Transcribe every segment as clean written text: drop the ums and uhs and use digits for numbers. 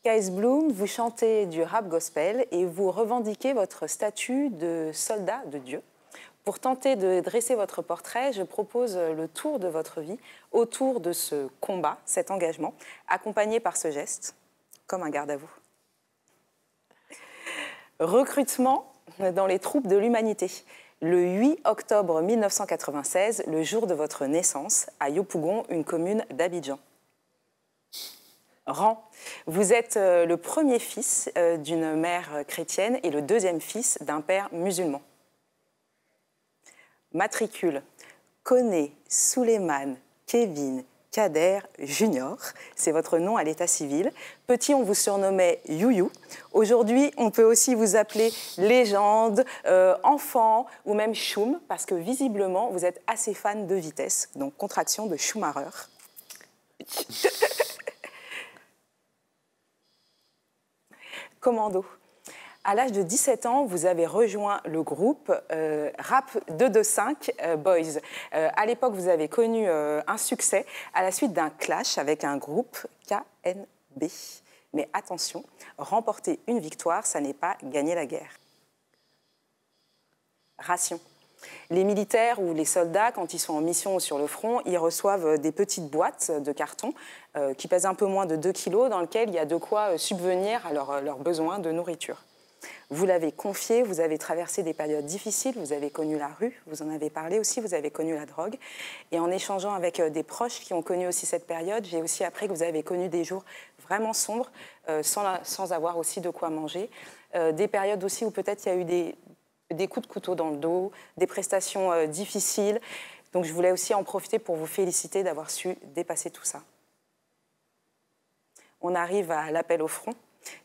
K.S. Bloom, vous chantez du rap gospel et vous revendiquez votre statut de soldat de Dieu. Pour tenter de dresser votre portrait, je propose le tour de votre vie autour de ce combat, cet engagement, accompagné par ce geste, comme un garde à vous. Recrutement dans les troupes de l'humanité. Le 8 octobre 1996, le jour de votre naissance, à Yopougon, une commune d'Abidjan. Rang. Vous êtes le premier fils d'une mère chrétienne et le deuxième fils d'un père musulman. Matricule. Koné Souleymane Kevin Kader Junior, c'est votre nom à l'état civil. Petit, on vous surnommait Youyou. Aujourd'hui, on peut aussi vous appeler légende, enfant ou même Choum, parce que visiblement, vous êtes assez fan de vitesse, donc contraction de Schumacher. Commando. À l'âge de 17 ans, vous avez rejoint le groupe Rap 225 Boys. À l'époque, vous avez connu un succès à la suite d'un clash avec un groupe KNB. Mais attention, remporter une victoire, ça n'est pas gagner la guerre. Ration. Les militaires ou les soldats, quand ils sont en mission ou sur le front, ils reçoivent des petites boîtes de carton qui pèsent un peu moins de 2 kilos, dans lesquelles il y a de quoi subvenir à leurs besoins de nourriture. Vous l'avez confié, vous avez traversé des périodes difficiles, vous avez connu la rue, vous en avez parlé aussi, vous avez connu la drogue. Et en échangeant avec des proches qui ont connu aussi cette période, j'ai aussi appris que vous avez connu des jours vraiment sombres, sans avoir aussi de quoi manger. Des périodes aussi où peut-être il y a eu des coups de couteau dans le dos, des prestations difficiles. Donc je voulais aussi en profiter pour vous féliciter d'avoir su dépasser tout ça. On arrive à l'appel au front.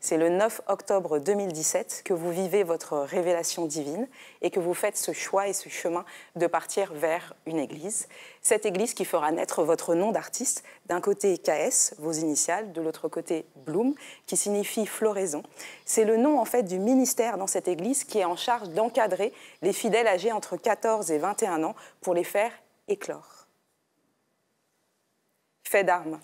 C'est le 9 octobre 2017 que vous vivez votre révélation divine et que vous faites ce choix et ce chemin de partir vers une église. Cette église qui fera naître votre nom d'artiste. D'un côté KS, vos initiales, de l'autre côté Bloom, qui signifie floraison. C'est le nom en fait du ministère dans cette église qui est en charge d'encadrer les fidèles âgés entre 14 et 21 ans pour les faire éclore. Fait d'armes.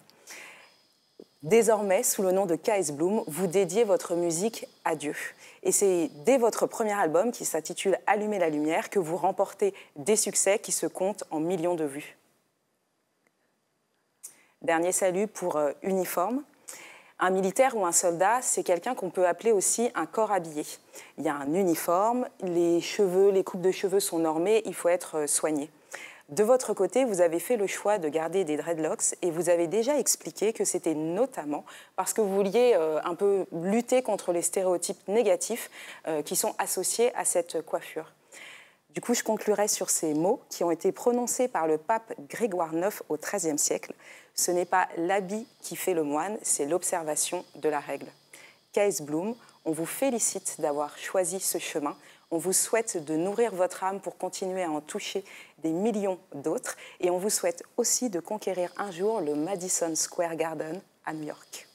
Désormais, sous le nom de K.S. Bloom, vous dédiez votre musique à Dieu. Et c'est dès votre premier album, qui s'intitule « Allumer la lumière », que vous remportez des succès qui se comptent en millions de vues. Dernier salut pour uniforme. Un militaire ou un soldat, c'est quelqu'un qu'on peut appeler aussi un corps habillé. Il y a un uniforme, les cheveux, les coupes de cheveux sont normées, il faut être soigné. De votre côté, vous avez fait le choix de garder des dreadlocks et vous avez déjà expliqué que c'était notamment parce que vous vouliez un peu lutter contre les stéréotypes négatifs qui sont associés à cette coiffure. Du coup, je conclurai sur ces mots qui ont été prononcés par le pape Grégoire IX au XIIIe siècle. Ce n'est pas l'habit qui fait le moine, c'est l'observation de la règle. K.S. Bloom, on vous félicite d'avoir choisi ce chemin. On vous souhaite de nourrir votre âme pour continuer à en toucher des millions d'autres. Et on vous souhaite aussi de conquérir un jour le Madison Square Garden à New York.